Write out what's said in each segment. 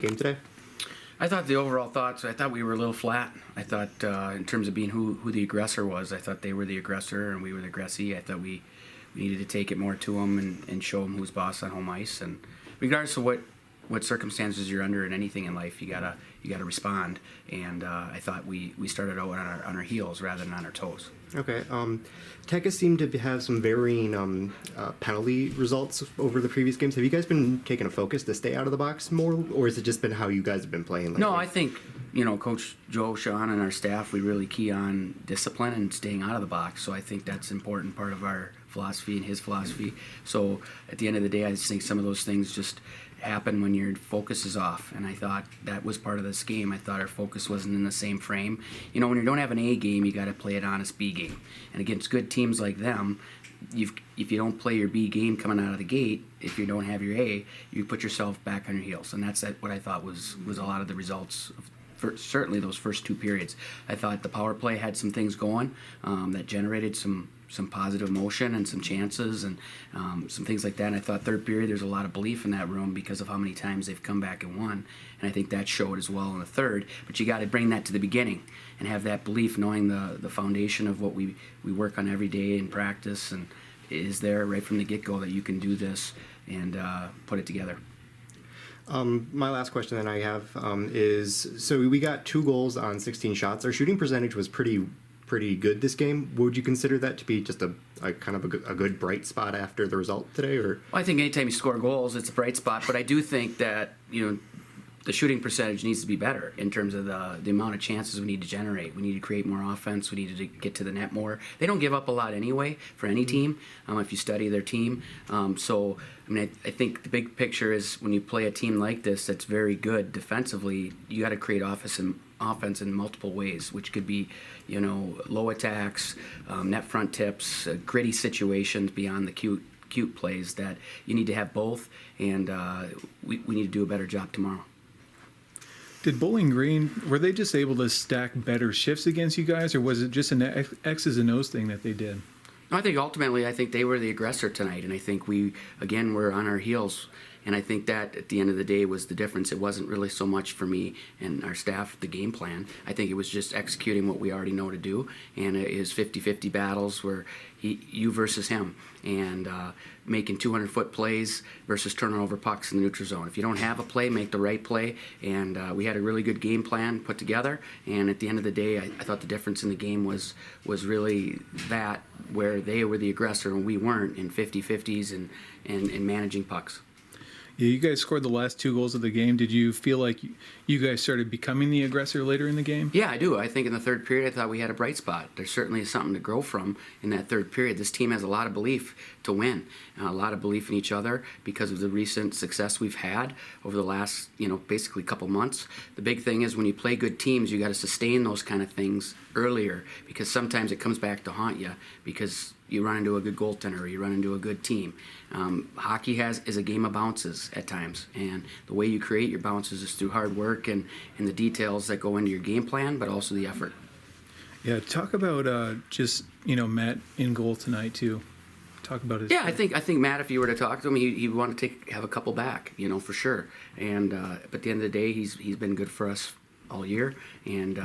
game today? I thought the overall thoughts, I thought we were a little flat. I thought in terms of being who the aggressor was, I thought they were the aggressor and we were the aggressee. I thought we needed to take it more to them and show them who's boss on home ice. And regardless of what circumstances you're under in anything in life, you gotta respond. And I thought we started out on our heels rather than on our toes. Okay. Tech has seemed to have some varying penalty results over the previous games. Have you guys been taking a focus to stay out of the box more, or has it just been how you guys have been playing lately? No, I think, Coach Joe, Sean, and our staff, we really key on discipline and staying out of the box. So I think that's an important part of our philosophy and his philosophy. So at the end of the day, I just think some of those things just happen when your focus is off, and I thought that was part of this game. I thought our focus wasn't in the same frame. When you don't have an A game, you got to play an honest B game. And against good teams like them, if you don't play your B game coming out of the gate, if you don't have your A, you put yourself back on your heels. And that's what I thought was a lot of the results for certainly those first two periods. I thought the power play had some things going that generated some positive motion and some chances and some things like that. And I thought third period, there's a lot of belief in that room because of how many times they've come back and won. And I think that showed as well in the third. But you got to bring that to the beginning and have that belief, knowing the foundation of what we work on every day in practice and is there right from the get-go that you can do this and put it together. My last question that I have is, so we got 2 goals on 16 shots. Our shooting percentage was pretty good this game. Would you consider that to be just a kind of a good bright spot after the result today? Or well, I think anytime you score goals, it's a bright spot. But I do think that the shooting percentage needs to be better in terms of the amount of chances we need to generate. We need to create more offense. We need to get to the net more. They don't give up a lot anyway for any team if you study their team. I think the big picture is when you play a team like this that's very good defensively, you got to create offense in multiple ways, which could be, low attacks, net front tips, gritty situations beyond the cute plays that you need to have both, and we need to do a better job tomorrow. Did Bowling Green, were they just able to stack better shifts against you guys, or was it just an X's and O's thing that they did? No, I think ultimately, they were the aggressor tonight, and I think we, again, were on our heels. And I think that, at the end of the day, was the difference. It wasn't really so much for me and our staff, the game plan. I think it was just executing what we already know to do. And it is 50-50 battles where you versus him. And making 200-foot plays versus turning over pucks in the neutral zone. If you don't have a play, make the right play. And we had a really good game plan put together. And at the end of the day, I thought the difference in the game was really that, where they were the aggressor and we weren't, in 50-50s and managing pucks. Yeah, you guys scored the last 2 goals of the game. Did you feel like you guys started becoming the aggressor later in the game? Yeah, I do. I think in the third period, I thought we had a bright spot. There's certainly something to grow from in that third period. This team has a lot of belief to win, a lot of belief in each other because of the recent success we've had over the last, basically couple months. The big thing is when you play good teams, you got to sustain those kind of things earlier because sometimes it comes back to haunt you because you run into a good goaltender or you run into a good team. Hockey is a game of bounces at times, and the way you create your bounces is through hard work and the details that go into your game plan, but also the effort. Yeah, talk about Matt in goal tonight too. Talk about his. Yeah, I think Matt, if you were to talk to him, he'd want to have a couple back, for sure. And but at the end of the day, he's been good for us all year, and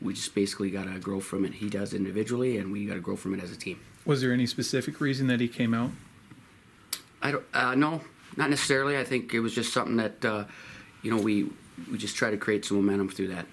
we just basically got to grow from it. He does individually, and we got to grow from it as a team. Was there any specific reason that he came out? No, not necessarily. I think it was just something that we just try to create some momentum through that.